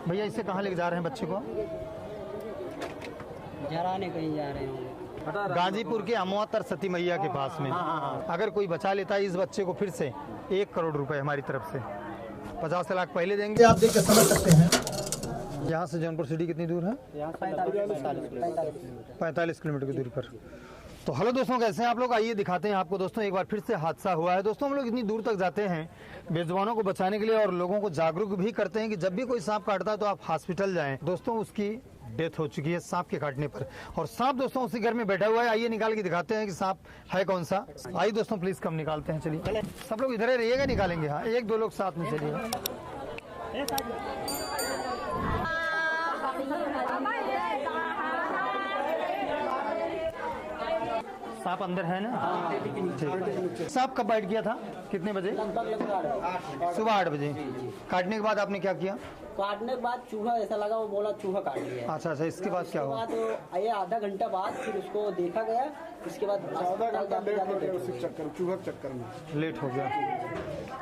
भैया इससे कहाँ लेके जा रहे हैं बच्चे को? जराने कहीं जा रहे होंगे। गाजीपुर के अमवा तरसती मैया के पास में। अगर कोई बचा लेता है इस बच्चे को फिर से 1 करोड़ रुपए हमारी तरफ से, 50 लाख पहले देंगे। आप देख के समझ सकते हैं यहाँ से जौनपुर सिटी कितनी दूर है? 45 किलोमीटर की दूरी पर। तो हेलो दोस्तों, कैसे हैं आप लोग? आइए दिखाते हैं आपको दोस्तों। एक बार फिर से हादसा हुआ है दोस्तों। हम लोग इतनी दूर तक जाते हैं बेजुबानों को बचाने के लिए और लोगों को जागरूक भी करते हैं कि जब भी कोई सांप काटता है तो आप हॉस्पिटल जाएं। दोस्तों उसकी डेथ हो चुकी है सांप के काटने पर, और सांप दोस्तों उसी घर में बैठा हुआ है। आइए निकाल के दिखाते हैं कि सांप है कौन सा। आइए दोस्तों प्लीज कम निकालते हैं। चलिए सब लोग इधर ही रहिएगा, निकालेंगे। हाँ 1-2 लोग साथ में चलिए। सांप अंदर है ना? ठीक। सांप कब बाइट किया था? कितने बजे? सुबह 8 बजे। काटने के बाद आपने क्या किया? काटने के बाद चूहा ऐसा लगा, वो बोला चूहा काट लिया। अच्छा, इसके बाद क्या हुआ? ये आधा घंटा बाद फिर उसको देखा गया। इसके बाद चूहा चक्कर में लेट हो गया।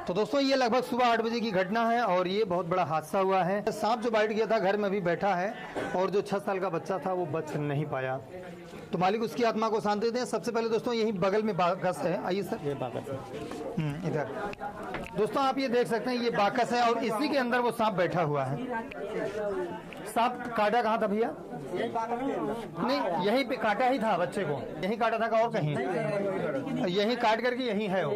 तो दोस्तों ये लगभग सुबह 8 बजे की घटना है और ये बहुत बड़ा हादसा हुआ है। सांप जो बाइट गया था घर में अभी बैठा है और जो 6 साल का बच्चा था वो बच नहीं पाया। तो मालिक उसकी आत्मा को शांति दें। सबसे पहले दोस्तों यही बगल में बाकस है। आइए सर, ये बाकस है इधर। दोस्तों आप ये देख सकते हैं ये बाकस है और इसी के अंदर वो सांप बैठा हुआ है। सांप काटा कहाँ था भैया? नहीं, यहीं पे काटा ही था बच्चे को, यहीं काटा था और कहीं? यहीं काट करके यहीं है वो।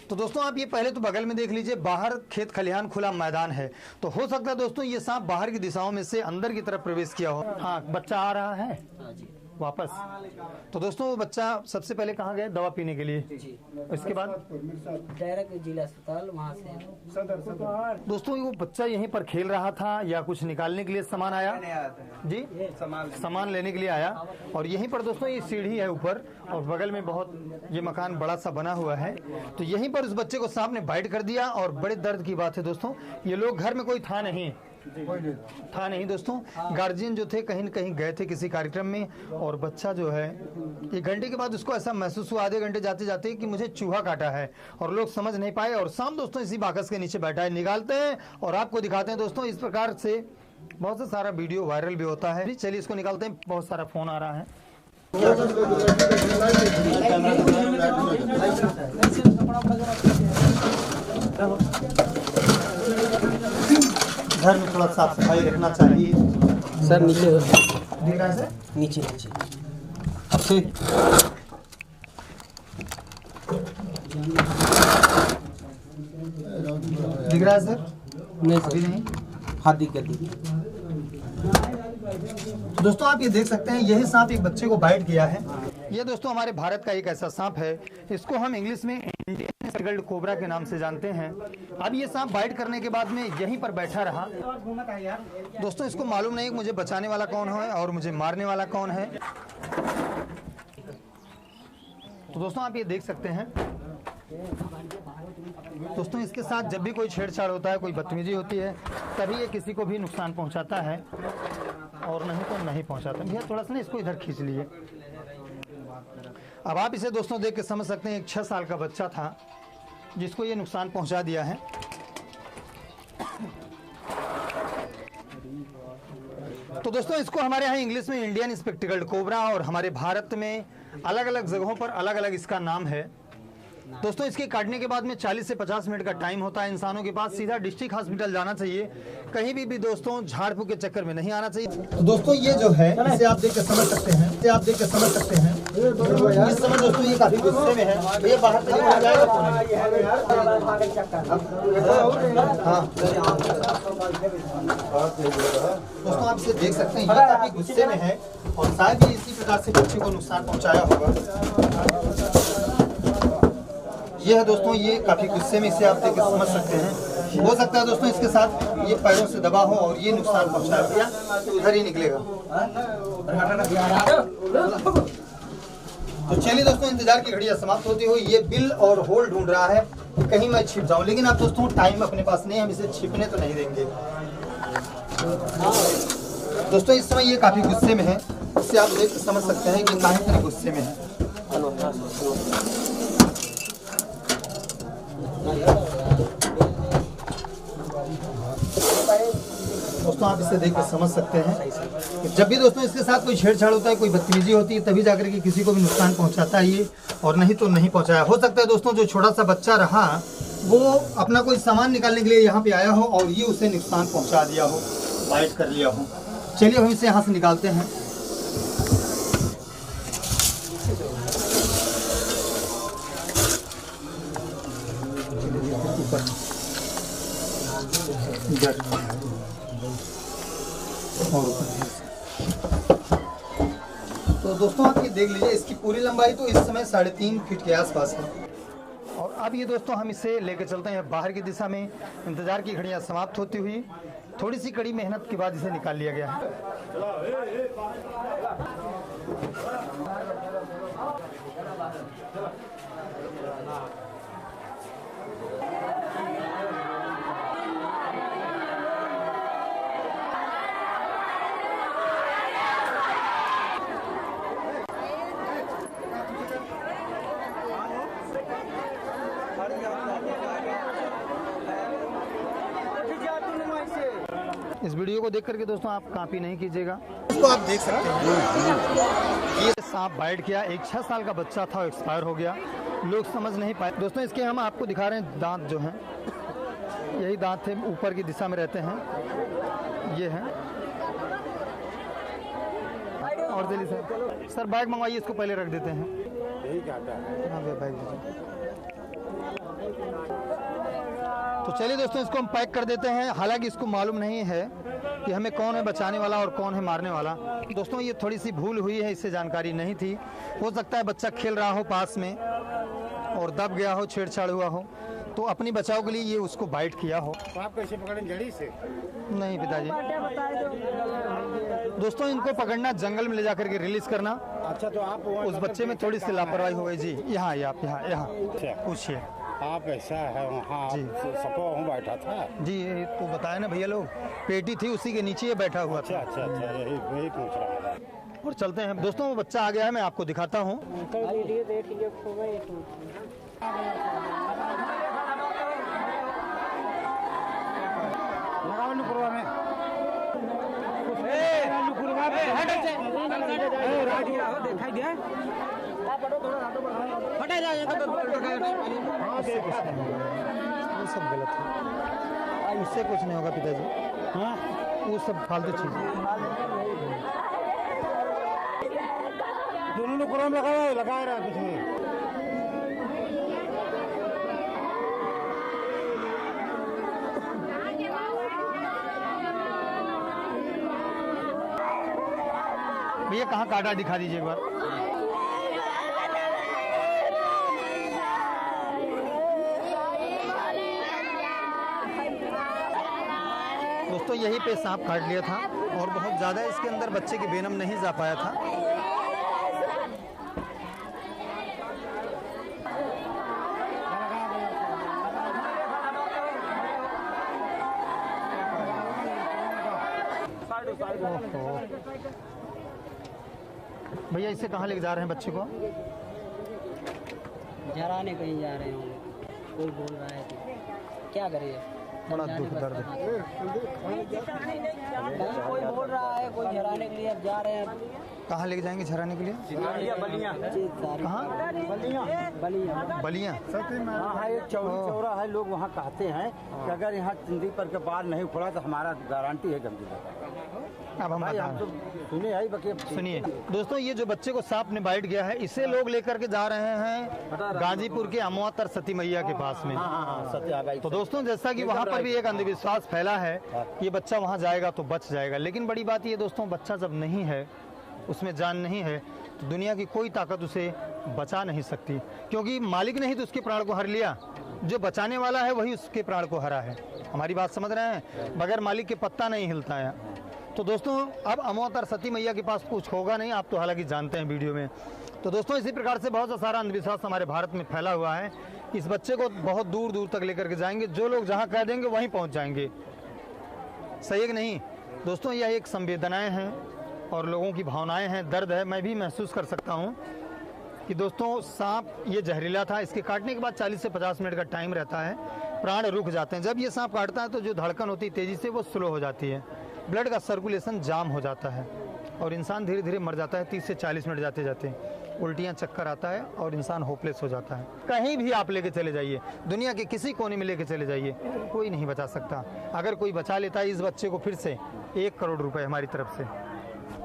तो दोस्तों आप ये पहले तो बगल में देख लीजिए, बाहर खेत खलिहान खुला मैदान है। तो हो सकता है दोस्तों ये सांप बाहर की दिशाओं में से अंदर की तरफ प्रवेश किया हो। हाँ बच्चा आ रहा है वापस। तो दोस्तों वो बच्चा सबसे पहले कहाँ गए? दवा पीने के लिए। इसके बाद डायरेक्ट जिला अस्पताल, वहाँ से सदर। दोस्तों वो बच्चा यहीं पर खेल रहा था या कुछ निकालने के लिए सामान आया जी? सामान लेने के लिए आया। और यहीं पर दोस्तों ये सीढ़ी है ऊपर और बगल में बहुत ये मकान बड़ा सा बना हुआ है। तो यहीं पर उस बच्चे को सांप ने बाइट कर दिया। और बड़े दर्द की बात है दोस्तों, ये लोग घर में कोई था नहीं दोस्तों। गार्जियन जो थे कहीं न कहीं गए थे किसी कार्यक्रम में और बच्चा जो है 1 घंटे के बाद उसको ऐसा महसूस हुआ, आधे घंटे जाते जाते कि मुझे चूहा काटा है, और लोग समझ नहीं पाए। और सांप दोस्तों इसी बाकस के नीचे बैठा है। निकालते हैं और आपको दिखाते हैं दोस्तों। इस प्रकार से बहुत से सारा वीडियो वायरल भी होता है। चलिए इसको निकालते हैं। बहुत सारा फोन आ रहा है। घर में थोड़ा साफ सफाई रखना चाहिए सर। नीचे दिख रहा है सर? नीचे दिख रहा है सर? नहीं अभी नहीं। हाँ दिख गया। दोस्तों आप ये देख सकते हैं यही सांप एक बच्चे को बाइट किया है। ये दोस्तों हमारे भारत का एक ऐसा सांप है, इसको हम इंग्लिश में इंडियन स्पेक्टिकल्ड कोबरा के नाम से जानते हैं। अब ये सांप बाइट करने के बाद में यहीं पर बैठा रहा। दोस्तों इसको मालूम नहीं मुझे बचाने वाला कौन है और मुझे मारने वाला कौन है। तो दोस्तों आप ये देख सकते हैं दोस्तों इसके साथ जब भी कोई छेड़छाड़ होता है, कोई बदतमीजी होती है, तभी ये किसी को भी नुकसान पहुंचाता है और नहीं तो नहीं पहुंचाता। भैया थोड़ा सा ना इसको इधर खींच लीजिए। अब आप इसे दोस्तों देख के समझ सकते हैं एक 6 साल का बच्चा था जिसको ये नुकसान पहुंचा दिया है। तो दोस्तों इसको हमारे यहाँ इंग्लिश में इंडियन स्पेक्टिकल्ड कोबरा और हमारे भारत में अलग अलग जगहों पर अलग अलग इसका नाम है। दोस्तों इसके काटने के बाद में 40 से 50 मिनट का टाइम होता है इंसानों के पास। सीधा डिस्ट्रिक्ट हॉस्पिटल जाना चाहिए, कहीं भी दोस्तों झाड़ फूक के चक्कर में नहीं आना चाहिए। तो दोस्तों ये जो है इसे आप देख के समझ सकते हैं, इसे आप देख के समझ सकते हैं। इस समय दोस्तों ये काफी गुस्से में है। ये बाहर से निकल जाएगा। हाँ दोस्तों आप इसे देख सकते हैं, ये काफी गुस्से में है और शायद ये इसी प्रकार से बच्चे को नुकसान पहुंचाया होगा। ये है दोस्तों, ये काफी गुस्से में, इसे आप देख के समझ सकते हैं। हो सकता है दोस्तों इसके साथ ये पैरों से दबा हो और ये नुकसान पहुंचा दिया तो उधर ही निकलेगा। तो चलिए दोस्तों इंतजार की घड़ियां समाप्त होती हुई ये बिल और होल ढूंढ रहा है कि कहीं मैं छिप जाऊं, लेकिन आप दोस्तों टाइम अपने पास नहीं, हम इसे छिपने तो नहीं देंगे। दोस्तों इस समय ये काफी गुस्से में है, इससे आप देख समझ सकते हैं कि काहे तरह गुस्से में है। दोस्तों आप इससे देख कर समझ सकते हैं कि जब भी दोस्तों इसके साथ कोई छेड़छाड़ होता है, कोई बदतमीजी होती है, तभी जाकर के किसी को भी नुकसान पहुंचाता है ये, और नहीं तो नहीं पहुंचाया। हो सकता है दोस्तों जो छोटा सा बच्चा रहा वो अपना कोई सामान निकालने के लिए यहाँ पे आया हो और ये उसे नुकसान पहुंचा दिया हो, बाइट कर लिया हो। चलिए हम इसे यहाँ से निकालते हैं। तो दोस्तों आप ये देख लीजिए, इसकी पूरी लंबाई तो इस समय 3.5 फीट के आसपास है। और अब ये दोस्तों हम इसे लेकर चलते हैं बाहर की दिशा में। इंतजार की घड़ियां समाप्त होती हुई थोड़ी सी कड़ी मेहनत के बाद इसे निकाल लिया गया है। इस वीडियो को देख करके दोस्तों आप कॉपी नहीं कीजिएगा। इसको आप देख सकते हैं, ये सांप बाइट किया, एक 6 साल का बच्चा था, एक्सपायर हो गया, लोग समझ नहीं पाए। दोस्तों इसके हम आपको दिखा रहे हैं दांत जो हैं, यही दांत थे, ऊपर की दिशा में रहते हैं, ये हैं। और दिल्ली सर बैग मंगवाइए, इसको पहले रख देते हैं। हाँ बैग दीजिए। तो चलिए दोस्तों इसको हम पैक कर देते हैं। हालांकि इसको मालूम नहीं है कि हमें कौन है बचाने वाला और कौन है मारने वाला। दोस्तों ये थोड़ी सी भूल हुई है, इससे जानकारी नहीं थी। हो सकता है बच्चा खेल रहा हो पास में और दब गया हो, छेड़छाड़ हुआ हो, तो अपनी बचाव के लिए ये उसको बाइट किया हो। तो आप कैसे पकड़ें, जड़ी से? नहीं पिताजी। दोस्तों इनको पकड़ना, जंगल में ले जाकर के रिलीज करना। अच्छा, तो आप उस बच्चे में थोड़ी सी लापरवाही हो गई जी। यहाँ आप यहाँ पूछिए। आप ऐसा है वहाँ जी। सपा वहाँ बैठा था जी, ये तो बताया ना भैया, लोग पेटी थी उसी के नीचे ये बैठा हुआ था। अच्छा, यही पूछ रहा है। और चलते हैं दोस्तों, वो बच्चा आ गया है, मैं आपको दिखाता हूँ। वो सब गलत है, उससे कुछ नहीं होगा पिताजी। हाँ, वो सब फालतू चीज है। दोनों ने कुरान लगा रहा कुछ नहीं। भैया कहाँ काटा, दिखा दीजिए एक बार। दोस्तों यहीं पे सांप काट लिया था और बहुत ज़्यादा इसके अंदर बच्चे के वेनम नहीं जा पाया था। भैया इसे कहाँ लेके जा रहे हैं बच्चे को? झराने कहीं जा रहे होंगे, कोई बोल रहा है तो क्या करिए, बड़ा दुख दर्द है। कोई बोल रहा है, कोई झराने के लिए अब जा रहे हैं। कहाँ लेके जाएंगे झराने के लिए? कहाँ? बलिया। हाँ, एक चौरा है, लोग वहाँ कहते हैं कि अगर यहाँ चिंदी पर के बाल नहीं उखड़ा तो हमारा गारंटी है गंदी। अब हम सुनिए दोस्तों, ये जो बच्चे को सांप ने बाइट गया है, इसे लोग लेकर के जा रहे हैं गाजीपुर के अमवातर सती मैया के पास में। तो दोस्तों जैसा कि वहाँ पर भी एक अंधविश्वास फैला है, ये बच्चा वहाँ जाएगा तो बच जाएगा, लेकिन बड़ी बात ये दोस्तों, बच्चा जब नहीं है, उसमें जान नहीं है, तो दुनिया की कोई ताकत उसे बचा नहीं सकती, क्योंकि मालिक ने ही तो उसके प्राण को हर लिया, जो बचाने वाला है वही उसके प्राण को हरा है। हमारी बात समझ रहे हैं? बगैर मालिक के पत्ता नहीं हिलता है। तो दोस्तों अब अमवातर सती मैया के पास कुछ होगा नहीं, आप तो हालांकि जानते हैं वीडियो में। तो दोस्तों इसी प्रकार से बहुत सा सारा अंधविश्वास हमारे भारत में फैला हुआ है। इस बच्चे को बहुत दूर दूर तक लेकर के जाएंगे, जो लोग जहाँ कह देंगे वहीं पहुँच जाएंगे। सही है कि नहीं? दोस्तों यह एक संवेदनाएं हैं और लोगों की भावनाएं हैं, दर्द है। मैं भी महसूस कर सकता हूं कि दोस्तों सांप ये जहरीला था। इसके काटने के बाद 40 से 50 मिनट का टाइम रहता है, प्राण रुक जाते हैं। जब ये सांप काटता है तो जो धड़कन होती है तेज़ी से वो स्लो हो जाती है, ब्लड का सर्कुलेशन जाम हो जाता है और इंसान धीरे धीरे मर जाता है। 30 से 40 मिनट जाते जाते उल्टियाँ चक्कर आता है और इंसान होपलेस हो जाता है। कहीं भी आप लेके चले जाइए, दुनिया के किसी कोने में लेके चले जाइए, कोई नहीं बचा सकता। अगर कोई बचा लेता है इस बच्चे को फिर से 1 करोड़ रुपए हमारी तरफ से,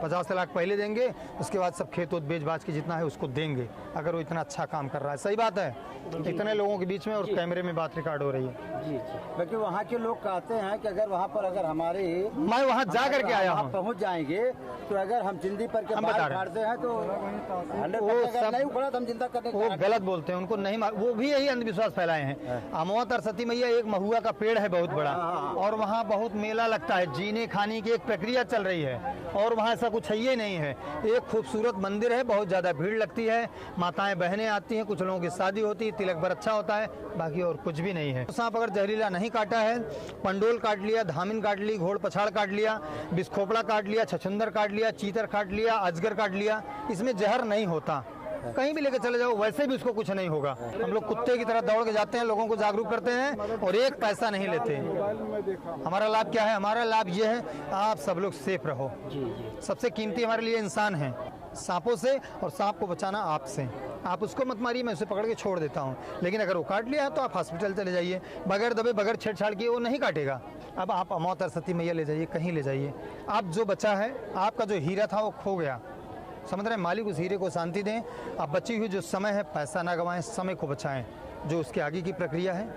50 लाख पहले देंगे, उसके बाद सब खेत बेच बाज के जितना है उसको देंगे, अगर वो इतना अच्छा काम कर रहा है। सही बात है, इतने लोगों के बीच में और कैमरे में बात रिकॉर्ड हो रही है। जी क्योंकि वहाँ के लोग कहते हैं कि अगर वहाँ पर अगर हमारे मैं वहाँ जा करके आया हूँ, पहुँच जाएंगे तो अगर हम जिंदगी पर के हम बता बाल रहे हैं। काटते हैं तो वो अगर सब नहीं उखड़ा तो हम जिंदा करने वो गलत बोलते हैं, उनको नहीं वो भी यही अंधविश्वास फैलाए हैं। अमवा सरस्वती मैया एक महुआ का पेड़ है बहुत बड़ा, और वहाँ बहुत मेला लगता है, जीने खाने की एक प्रक्रिया चल रही है और वहाँ ऐसा कुछ है ही नहीं है। एक खूबसूरत मंदिर है, बहुत ज्यादा भीड़ लगती है, माताएं बहनें आती हैं, कुछ लोगों की शादी होती है, तिलक भर अच्छा होता है, बाकी और कुछ भी नहीं है। सांप अगर जहरीला नहीं काटा है, पंडोल काट लिया, धामिन काट ली, घोड़ पछाड़ काट लिया, बिस्खोपड़ा काट लिया, छछुंदर काट लिया, चीतर काट लिया, अजगर काट लिया, इसमें जहर नहीं होता। कहीं भी लेके चले जाओ वैसे भी उसको कुछ नहीं होगा। हम लोग कुत्ते की तरह दौड़ के जाते हैं, लोगों को जागरूक करते हैं और एक पैसा नहीं लेते। हमारा लाभ क्या है? हमारा लाभ ये है आप सब लोग सेफ रहो। सबसे कीमती हमारे लिए इंसान है, सांपों से, और सांप को बचाना आपसे। आप उसको मत मारिए, मैं उसे पकड़ के छोड़ देता हूँ, लेकिन अगर वो काट लिया तो आप हॉस्पिटल चले जाइए, बगैर दबे बगैर छेड़छाड़ किए वो नहीं काटेगा। अब आप अमवा सरस्वती मैया ले जाइए, कहीं ले जाइए। आप जो बचा है, आपका जो हीरा था वो खो गया, समझ रहे, मालिक उस हीरे को शांति दें। अब बची हुई जो समय है, पैसा ना गंवाएं, समय को बचाएं। जो उसके आगे की प्रक्रिया है,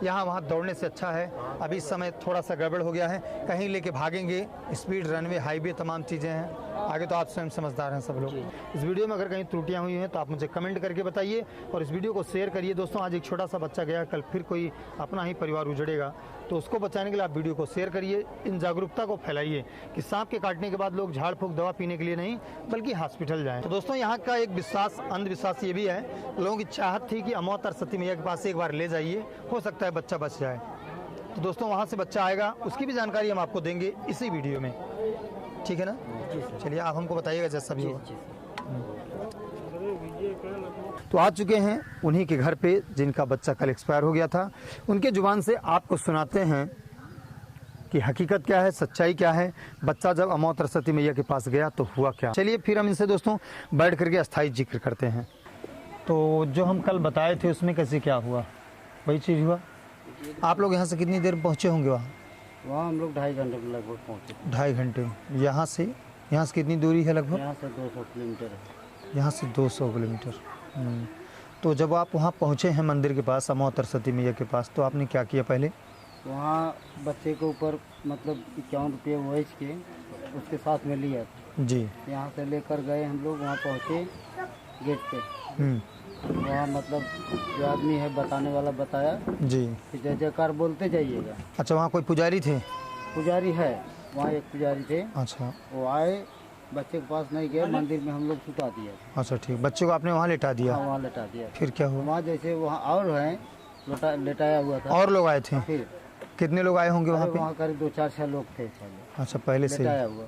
यहाँ वहाँ दौड़ने से अच्छा है। अभी समय थोड़ा सा गड़बड़ हो गया है, कहीं लेके भागेंगे, स्पीड रनवे हाईवे तमाम चीज़ें हैं, आगे तो आप स्वयं समझदार हैं सब लोग। इस वीडियो में अगर कहीं त्रुटियां हुई हैं तो आप मुझे कमेंट करके बताइए और इस वीडियो को शेयर करिए। दोस्तों आज एक छोटा सा बच्चा गया, कल फिर कोई अपना ही परिवार उजड़ेगा, तो उसको बचाने के लिए आप वीडियो को शेयर करिए, इन जागरूकता को फैलाइए कि सांप के काटने के बाद लोग झाड़ फूक दवा पीने के लिए नहीं बल्कि हॉस्पिटल जाएं। तो दोस्तों यहाँ का एक विश्वास, अंधविश्वास ये भी है, लोगों की चाहत थी कि अमवा सरस्वती मैया के पास एक बार ले जाइए, हो सकता है बच्चा बच जाए। तो दोस्तों वहाँ से बच्चा आएगा, उसकी भी जानकारी हम आपको देंगे इसी वीडियो में, ठीक है ना? चलिए आप हमको बताइएगा जैसा भी होगा। तो आ चुके हैं उन्हीं के घर पे जिनका बच्चा कल एक्सपायर हो गया था, उनके जुबान से आपको सुनाते हैं कि हकीकत क्या है, सच्चाई क्या है, बच्चा जब अमवा सरस्वती मैया के पास गया तो हुआ क्या। चलिए फिर हम इनसे दोस्तों बैठ करके अस्थायी जिक्र करते हैं। तो जो हम कल बताए थे उसमें कैसे क्या हुआ, वही चीज़ हुआ। आप लोग यहाँ से कितनी देर पहुँचे होंगे? वहाँ हम लोग 2.5 घंटे में लगभग पहुँचे। 2.5 घंटे। यहाँ से कितनी दूरी है लगभग? यहाँ से 200 किलोमीटर है। यहाँ से 200 किलोमीटर। तो जब आप वहाँ पहुँचे हैं मंदिर के पास, अमवा सरस्वती मैया के पास, तो आपने क्या किया पहले? वहाँ बच्चे के ऊपर मतलब 51 रुपये वेज के उसके साथ में लिया जी। यहाँ से लेकर गए हम लोग, वहाँ पहुँचे गेट पे। वहाँ मतलब जो आदमी है बताने वाला बताया जी कि जय जयकार बोलते जाइएगा। अच्छा, वहाँ कोई पुजारी थे? पुजारी है वहाँ, एक पुजारी थे। अच्छा, वो आए, बच्चे के पास नहीं गए, मंदिर में हम लोग सुता दिया। अच्छा ठीक, बच्चे को आपने वहाँ लेटा दिया? हाँ, वहाँ लेटा दिया। फिर क्या हुआ? वहाँ जैसे वहाँ और है लेटाया हुआ था। और लोग आए थे? फिर कितने लोग आए होंगे वहाँ पे? वहाँ करीब 2-4-6 लोग थे पहले। अच्छा, पहले से लेटाया हुआ।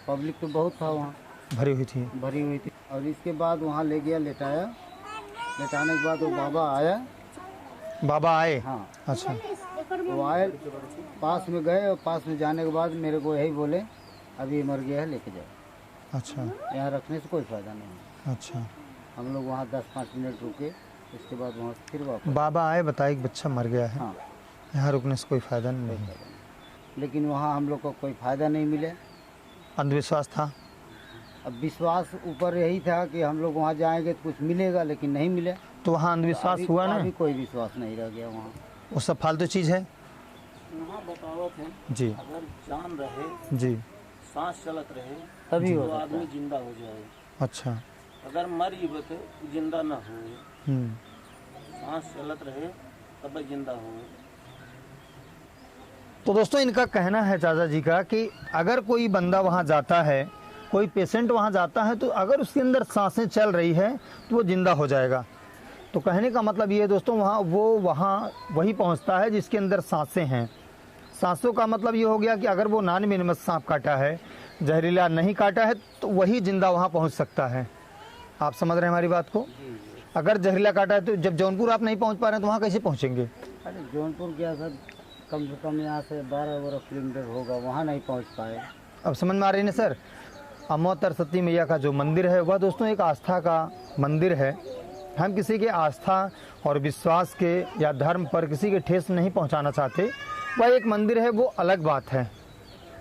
पब्लिक तो बहुत था वहाँ, भरी हुई थी। भरी हुई थी। और इसके बाद वहाँ ले गया, लेटाया। लेटाने के बाद वो बाबा आया। बाबा आए? हाँ। अच्छा। वो आए, पास में गए, और पास में जाने के बाद मेरे को यही बोले अभी मर गया है, लेके जाओ। अच्छा। यहाँ रखने से कोई फायदा नहीं है। अच्छा। हम लोग वहाँ 10-5 मिनट रुके, उसके बाद वहाँ फिर वापस। बाबा आए, बताए कि बच्चा मर गया है। हाँ। यहाँ रुकने से कोई फायदा नहीं। लेकिन वहाँ हम लोग को कोई फायदा नहीं मिले। अंधविश्वास था। अब विश्वास ऊपर यही था कि हम लोग वहाँ जाएंगे तो कुछ मिलेगा, लेकिन नहीं मिले। तो वहाँ अंधविश्वास हुआ ना? अभी कोई विश्वास नहीं रह गया वहाँ। वो सब फालतू चीज़ है। वहाँ बतावत है जी। अगर जान रहे, जी। सांस चलत रहे तभी तो हो सकता आदमी है। जिंदा हो जाए। अच्छा। अगर मर जीवे तो जिंदा न हो, सांस चलत रहे तब जिंदा हो। तो दोस्तों इनका कहना है चाचा जी का कि अगर कोई बंदा वहाँ जाता है, कोई पेशेंट वहाँ जाता है, तो अगर उसके अंदर सांसें चल रही है तो वो जिंदा हो जाएगा। तो कहने का मतलब ये है दोस्तों, वहाँ वही पहुँचता है जिसके अंदर सांसें हैं। सांसों का मतलब ये हो गया कि अगर वो नॉन वेनमस सांप काटा है, जहरीला नहीं काटा है, तो वही जिंदा वहाँ पहुँच सकता है। आप समझ रहे हैं हमारी बात को? अगर जहरीला काटा है तो जब जौनपुर आप नहीं पहुँच पा रहे हैं तो वहाँ कैसे पहुँचेंगे? अरे जौनपुर क्या सर, कम से कम यहाँ से 12 किलोमीटर होगा, वहाँ नहीं पहुँच पाए। अब समझ में आ रही है सर। अमोतर सती मैया का जो मंदिर है वह दोस्तों एक आस्था का मंदिर है। हम किसी के आस्था और विश्वास के या धर्म पर किसी के ठेस नहीं पहुंचाना चाहते। वह एक मंदिर है, वो अलग बात है।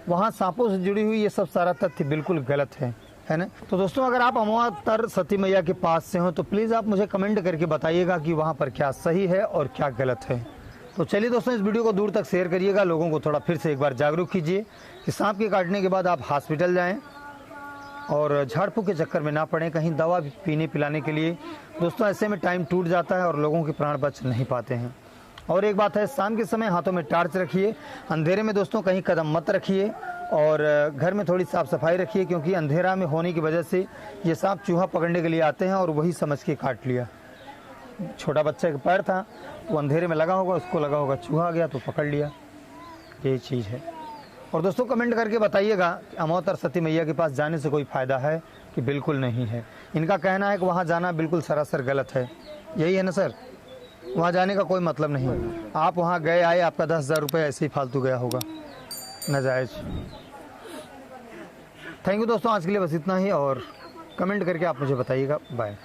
वहाँ सांपों से जुड़ी हुई ये सब सारा तथ्य बिल्कुल गलत है ना। तो दोस्तों अगर आप अमोतर सती मैया के पास से हो तो प्लीज़ आप मुझे कमेंट करके बताइएगा कि वहाँ पर क्या सही है और क्या गलत है। तो चलिए दोस्तों, इस वीडियो को दूर तक शेयर करिएगा, लोगों को थोड़ा फिर से एक बार जागरूक कीजिए कि सांप के काटने के बाद आप हॉस्पिटल जाएं और झाड़ फूँक के चक्कर में ना पड़ें, कहीं दवा पीने पिलाने के लिए। दोस्तों ऐसे में टाइम टूट जाता है और लोगों के प्राण बच नहीं पाते हैं। और एक बात है, शाम के समय हाथों में टार्च रखिए, अंधेरे में दोस्तों कहीं कदम मत रखिए और घर में थोड़ी साफ सफाई रखिए, क्योंकि अंधेरा में होने की वजह से ये सांप चूहा पकड़ने के लिए आते हैं और वही समझ के काट लिया। छोटा बच्चे का पैर था, वो अंधेरे में लगा होगा, उसको लगा होगा चूहा आ गया तो पकड़ लिया, यही चीज़ है। और दोस्तों कमेंट करके बताइएगा कि अमोतर सती मैया के पास जाने से कोई फ़ायदा है कि बिल्कुल नहीं है। इनका कहना है कि वहाँ जाना बिल्कुल सरासर गलत है, यही है ना सर? वहाँ जाने का कोई मतलब नहीं। आप वहाँ गए आए, आपका 10,000 रुपये ऐसे ही फालतू गया होगा, नाजायज़। थैंक यू दोस्तों, आज के लिए बस इतना ही और कमेंट करके आप मुझे बताइएगा। बाय।